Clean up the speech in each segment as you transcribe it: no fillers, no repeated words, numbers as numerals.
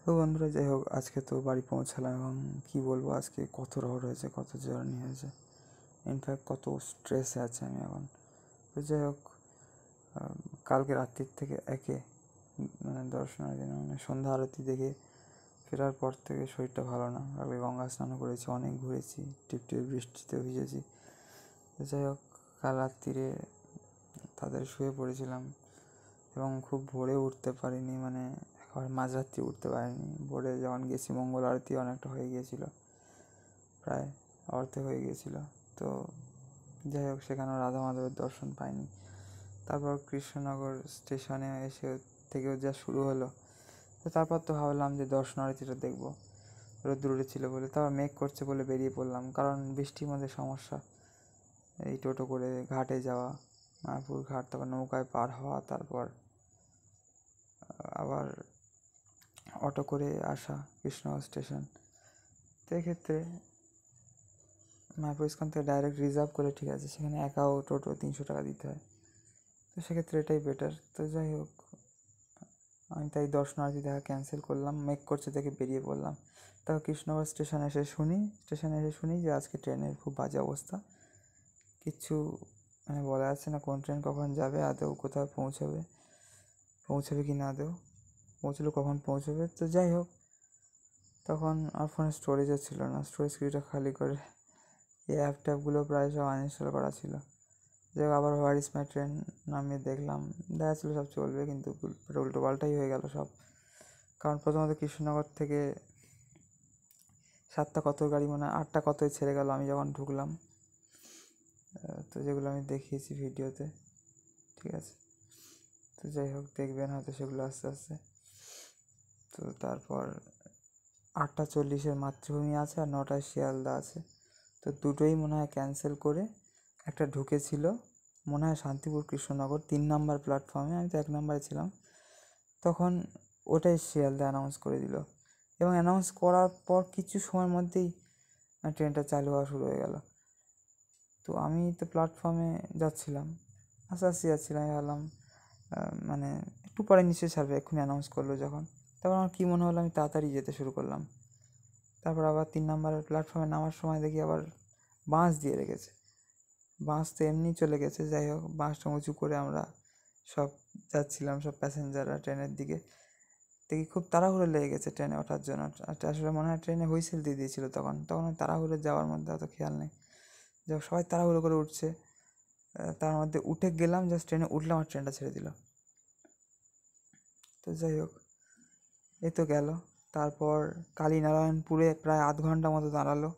তো বন্ধুরা, যাই হোক, আজকে তো বাড়ি পৌঁছালাম এবং কী বলবো, আজকে কত রোড হয়েছে, কত জার্নি হয়েছে, ইনফ্যাক্ট কত স্ট্রেসে আছে আমি এখন। তো যাই হোক, কালকে রাত্রির থেকে দর্শনের দিন সন্ধ্যা আরতি দেখে ফেরার পর থেকে শরীরটা ভালো না। কালকে গঙ্গা স্নানও করেছি, অনেক ঘুরেছি, টিপ টিপ বৃষ্টিতে ভিজেছি। তো যাই হোক, কাল রাত্রিরে তাদের শুয়ে পড়েছিলাম এবং খুব ভোরে উঠতে পারিনি, একেবারে মাঝরাত্রি উঠতে পারিনি। ভোরে যখন গেছি, মঙ্গল আরতি অনেকটা হয়ে গিয়েছিলো, প্রায় অর্ধেক হয়ে গিয়েছিলো। তো যাই হোক, সেখানেও রাধা মাধবের দর্শন পাইনি। তারপর কৃষ্ণনগর স্টেশনে এসে থেকেও যা শুরু হলো, তো তারপর তো ভাবলাম যে দর্শন আরতিটা দেখবো, রোদ্দুর উঠেছিল বলে। তারপর মেঘ করছে বলে বেরিয়ে পড়লাম, কারণ বৃষ্টির মধ্যে সমস্যা। এই টোটো করে ঘাটে যাওয়া, মায়াপুর ঘাট, তারপর নৌকায় পার হওয়া, তারপর আবার অটো করে আসা কৃষ্ণনগর স্টেশন। তো এক্ষেত্রে মায়াপুর ইস্কন থেকে ডাইরেক্ট রিজার্ভ করে ঠিক আছে, সেখানে একাও টোটো 300 টাকা দিতে হয়। তো সেক্ষেত্রে এটাই বেটার। তো যাই হোক, আমি তাই দর্শনার্থী দেখা ক্যান্সেল করলাম, মেক করছে দেখে বেরিয়ে পড়লাম। তাও কৃষ্ণনগর স্টেশনে এসে শুনি যে আজকে ট্রেনের খুব বাজে অবস্থা, কিছু বলা যাচ্ছে না কোন ট্রেন কখন যাবে, আদৌ কোথাও পৌঁছাবে কি না, আদৌ পৌঁছলে কখন পৌঁছবে। তো যাই হোক, তখন আমার ফোনে স্টোরেজও ছিল না, স্টোরেজ কিছুটা খালি করে এই ট্যাপগুলো প্রায় সব আনইনস্টল করা ছিল। যাই হোক, আবার হোয়ার ইজ মাই ট্রেন নামিয়ে দেখলাম, দেখা ছিল সব চলবে, কিন্তু উল্টো পাল্টাই হয়ে গেল সব। কারণ প্রথমত কৃষ্ণনগর থেকে 7টা কত গাড়ি, 8টা কতই ছেড়ে গেল আমি যখন ঢুকলাম। তো যেগুলো আমি দেখিয়েছি ভিডিওতে, ঠিক আছে। তো যাই হোক, দেখবেন হয়তো সেগুলো আস্তে আস্তে। তো তারপর 8টা 40-এর মাতৃভূমি আছে আর 9টায় শিয়ালদা আছে। তো দুটোই মনে হয় ক্যান্সেল করে একটা ঢুকেছিল, মনে হয় শান্তিপুর কৃষ্ণনগর 3 নম্বর প্ল্যাটফর্মে, আমি তো 1 নম্বরে ছিলাম তখন। ওটাই শিয়ালদা অ্যানাউন্স করে দিল, এবং অ্যানাউন্স করার পর কিছু সময়ের মধ্যেই ট্রেনটা চালু হওয়া শুরু হয়ে গেল। তো আমি তো প্ল্যাটফর্মে যাচ্ছিলাম, আস্তে আস্তে যাচ্ছিলাম, আমি ভাবলাম একটু পরে নিশ্চয়ই ছাড়বে, এক্ষুনি অ্যানাউন্স করলো যখন। তারপর আমার কী মনে হলো, আমি তাড়াতাড়ি যেতে শুরু করলাম। তারপর আবার 3 নম্বরের প্ল্যাটফর্মে নামার সময় দেখি আবার বাঁশ দিয়ে রেখেছে। বাস তো এমনি চলে গেছে। যাই হোক, বাসটা উঁচু করে আমরা সব যাচ্ছিলাম, সব প্যাসেঞ্জাররা ট্রেনের দিকে। দেখি খুব তাড়াহুড়ো লেগে গেছে ট্রেনে ওঠার জন্য। আসলে মনে হয় ট্রেনে হুইসেল দিয়ে দিয়েছিল তখন তাড়াহুড়ো যাওয়ার মধ্যে অত খেয়াল নেই। যাই সবাই তাড়াহুড়ো করে উঠছে, তার মধ্যে উঠে গেলাম, জাস্ট ট্রেনে উঠলাম আর ট্রেনটা ছেড়ে দিল। তো যাই হোক, এই তো গেল। তারপর কালীনারায়ণপুরে প্রায় আধ ঘন্টা মতো দাঁড়ালো।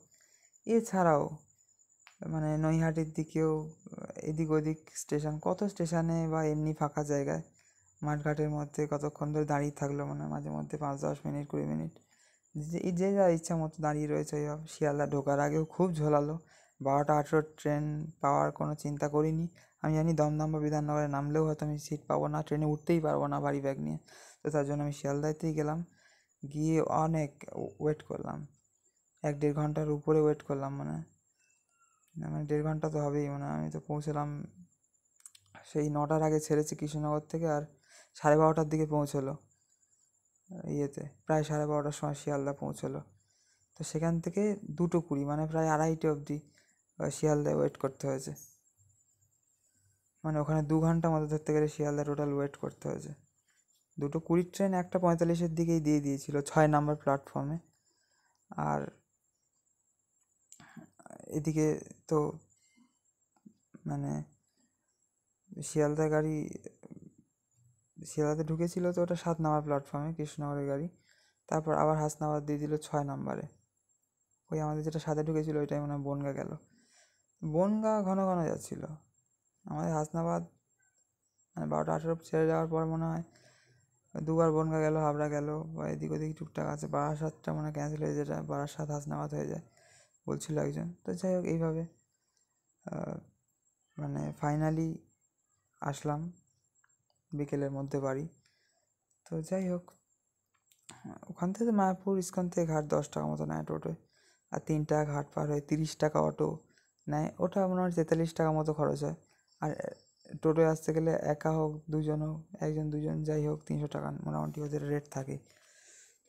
এছাড়াও নৈহাটির দিকেও এদিক ওদিক স্টেশন, কত স্টেশনে বা এমনি ফাঁকা জায়গায় মাঠঘাটের মধ্যে কতক্ষণ ধরে দাঁড়িয়ে থাকলো, মাঝে মধ্যে 5-10 মিনিট 20 মিনিট, যে যা ইচ্ছা মতো দাঁড়িয়ে রয়েছে। ওই শিয়ালদা ঢোকার আগেও খুব ঝোলালো। 12টা 18 ট্রেন পাওয়ার কোনো চিন্তা করিনি। আমি জানি দমদম বা বিধাননগরে নামলেও হয়তো আমি সিট পাবো না, ট্রেনে উঠতেই পারবো না ভারী ব্যাগ নিয়ে। তো তার জন্য আমি শিয়ালদাতেই গেলাম, গিয়ে অনেক ওয়েট করলাম, 1-1.5 ঘন্টার উপরে ওয়েট করলাম। 1.5 ঘন্টা তো হবেই। আমি তো পৌঁছলাম, সেই 9টার আগে ছেড়েছি কৃষ্ণনগর থেকে, আর 12:30টার দিকে পৌঁছলো প্রায় 12:30টার সময় শিয়ালদা পৌঁছলো। তো সেখান থেকে 2:20 প্রায় 2:30 অবধি শিয়ালদায় ওয়েট করতে হয়েছে। ওখানে 2 ঘন্টা মতো ধরতে গেলে শিয়ালদা টোটাল ওয়েট করতে হয়েছে। 2:20 ট্রেন 1:45-এর দিকেই দিয়ে দিয়েছিল 6 নম্বর প্ল্যাটফর্মে। আর এদিকে তো শিয়ালদাতে ঢুকেছিল, তো ওটা 7 নম্বর প্ল্যাটফর্মে কৃষ্ণনগরের গাড়ি। তারপর আবার হাসনাবাদ দিয়ে দিল 6 নম্বরে। ওই আমাদের যেটা সাথে ঢুকেছিল ওইটাই বনগা গেল। বনগা ঘন ঘন যাচ্ছিলো। আমাদের হাসনাবাদ 12টা 18 ছেড়ে যাওয়ার পর মনে হয় 2বার বনগা গেল, হাবড়া গেল, বা এদিক ওদিক টুকটাক আছে। বারাসাতটা ক্যান্সেল হয়ে, যেটা বারাসাত হাসনাবাদ হয়ে যায় বলছিল একজন। তো যাই হোক, এইভাবে ফাইনালি আসলাম বিকেলের মধ্যে বাড়ি। তো যাই হোক, ওখান থেকে মায়াপুর ইস্কন থেকে ঘাট 10 টাকা মতো নেয় টোটোয়, আর 3 টাকা ঘাট পার হয়ে 30 টাকা অটো নেয়। ওটা মনে হয় 43 টাকা মতো খরচ হয়। আর টোটোয় আসতে গেলে একা হোক দুজন হোক, একজন দুজন যাই হোক, 300 টাকা মোটামুটি ওদের রেট থাকে।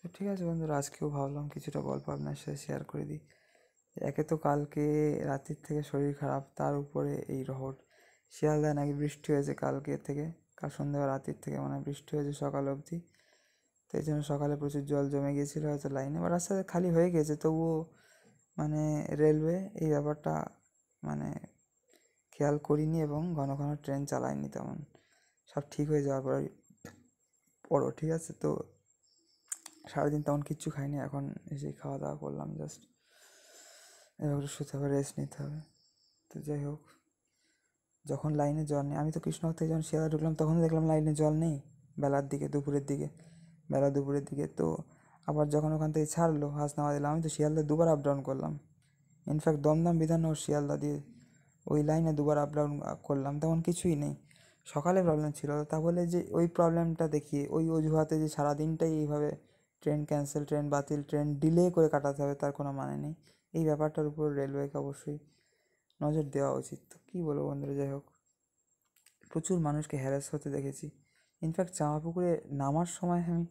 তো ঠিক আছে বন্ধুরা, আজকেও ভাবলাম কিছুটা গল্প আপনার সাথে শেয়ার করে দিই। একে তো কালকে রাতের থেকে শরীর খারাপ, তার উপরে এই রহট। শিয়ালদায় নাকি বৃষ্টি হয়েছে কালকে থেকে, কাল সন্ধ্যা রাতের থেকে মানে বৃষ্টি হয়েছে সকাল অবধি। তো এই জন্য সকালে প্রচুর জল জমে গিয়েছিলো হয়তো লাইনে, বা রাস্তাতে খালি হয়ে গেছে, তবুও মানে রেলওয়ে এই ব্যাপারটা মানে খেয়াল করিনি এবং ঘন ঘন ট্রেন চালায়নি তেমন। সব ঠিক হয়ে যাওয়ার পরও ঠিক আছে। তো সারাদিন তেমন কিচ্ছু খাইনি, এখন এসেই খাওয়া দাওয়া করলাম জাস্ট। এবার শুতে হবে, রেস্ট নিতে হবে। তো যাই হোক, যখন লাইনে জল নেই, আমি তো কৃষ্ণনগর থেকে যখন শিয়ালদা ঢুকলাম তখন দেখলাম লাইনে জল নেই, বেলার দিকে, দুপুরের দিকে। তো আবার যখন ওখান থেকে ছাড়লো হাসনাবাদ দিলাম, আমি তো শিয়ালদা দুবার আপ ডাউন করলাম। ইনফ্যাক্ট দমদম বিধাননগর শিয়ালদা দিয়ে ওই লাইনে দুবার আপ ডাউন করলাম, তেমন কিছুই নেই। সকালে প্রবলেম ছিল, তা বলে যে ওই প্রবলেমটা দেখিয়ে ওই অজুহাতে যে সারাদিনটাই এইভাবে ট্রেন ক্যান্সেল, ট্রেন বাতিল, ট্রেন ডিলে করে কাটাতে হবে, তার কোনো মানে নেই। এই ব্যাপারটার উপর রেলওয়েকে অবশ্যই নজর দেওয়া উচিত। তো কী বলবো বন্ধুরা, যাই হোক, প্রচুর মানুষকে হ্যারাস হতে দেখেছি। ইনফ্যাক্ট জামাপুকুরে নামার সময় আমি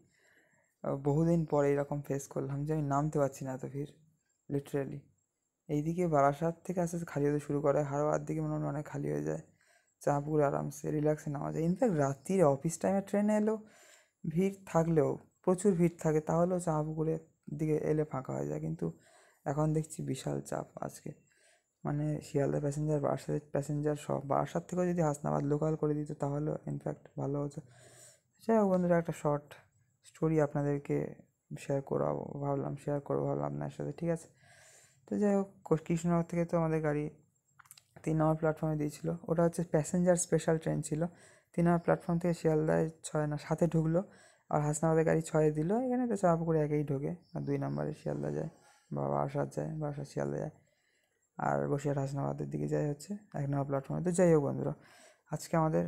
বহুদিন পরে এরকম ফেস করলাম যে আমি নামতে পারছি না, এত ভিড় লিটারেলি। এইদিকে বারাসাত থেকে আস্তে আস্তে খালি হতে শুরু করে, হাওড়ার দিকে মনে হয় অনেক খালি হয়ে যায়। জামাপুকুরে আরামসে রিল্যাক্সে নামা যায়। ইনফ্যাক্ট রাত্রিরে অফিস টাইমে ট্রেনে এলেও ভিড় থাকলেও, প্রচুর ভিড় থাকে, তাহলেও জামাপুকুরের দিকে এলে ফাঁকা হয়ে যায়। কিন্তু এখন দেখছি বিশাল চাপ আজকে, মানে শিয়ালদা প্যাসেঞ্জার, বারাসাতের প্যাসেঞ্জার সব। বারাসাত থেকেও যদি হাসনাবাদ লোকাল করে দিত তাহলেও ইনফ্যাক্ট ভালো হতো। যাই হোক বন্ধুরা, একটা শর্ট স্টোরি আপনাদেরকে শেয়ার করবো ভাবলাম আপনার সাথে, ঠিক আছে। তো যাই হোক, কৃষ্ণনগর থেকে তো আমাদের গাড়ি 3 নম্বর প্ল্যাটফর্মে দিয়েছিল, ওটা হচ্ছে প্যাসেঞ্জার স্পেশাল ট্রেন ছিল। 3 নম্বর প্ল্যাটফর্ম থেকে শিয়ালদায় 6 না 7-এ ঢুকলো, আর হাসনাবাদের গাড়ি 6-এ দিল। এখানে তো চাঁপাপুকুরে একেই ঢোকে, আর 2 নম্বরে শিয়ালদা যায় বা বারাসাত যায়, বারাসাত শিয়ালদা যায়, আর বসিরহাট হাসনাবাদের দিকে যায় হচ্ছে 1 নম্বর প্ল্যাটফর্মে। তো যাই হোক বন্ধুরা, আজকে আমাদের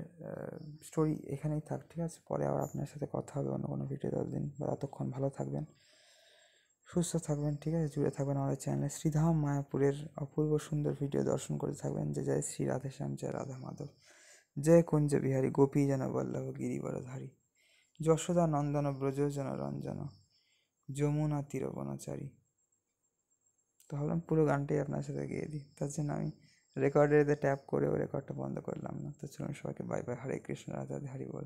স্টোরি এখানেই থাক, ঠিক আছে। পরে আবার আপনার সাথে কথা হবে অন্য কোনো ভিডিও। ততদিন বা ততক্ষণ ভালো থাকবেন, সুস্থ থাকবেন, ঠিক আছে। জুড়ে থাকবেন আমাদের চ্যানেলে। শ্রীধাম মায়াপুরের অপূর্ব সুন্দর ভিডিও দর্শন করে থাকবেন। যে জয় শ্রী রাধেশ্যাম, জয় রাধা মাধব, জয় কুঞ্জ বিহারী, গোপী যেন বল্লভ গিরিবরধারী, যশোদা নন্দন ব্রজ যেন রঞ্জন, যমুনা তীরবনচারী। তো ভাবলাম পুরো গানটাই আপনার সাথে গেয়ে দিই, তার জন্য আমি রেকর্ডের ট্যাপ করে ওই রেকর্ডটা বন্ধ করলাম না। তো চলুন, সবাইকে বাই বাই, হরে কৃষ্ণ, রাধা রাধে, হরি বল।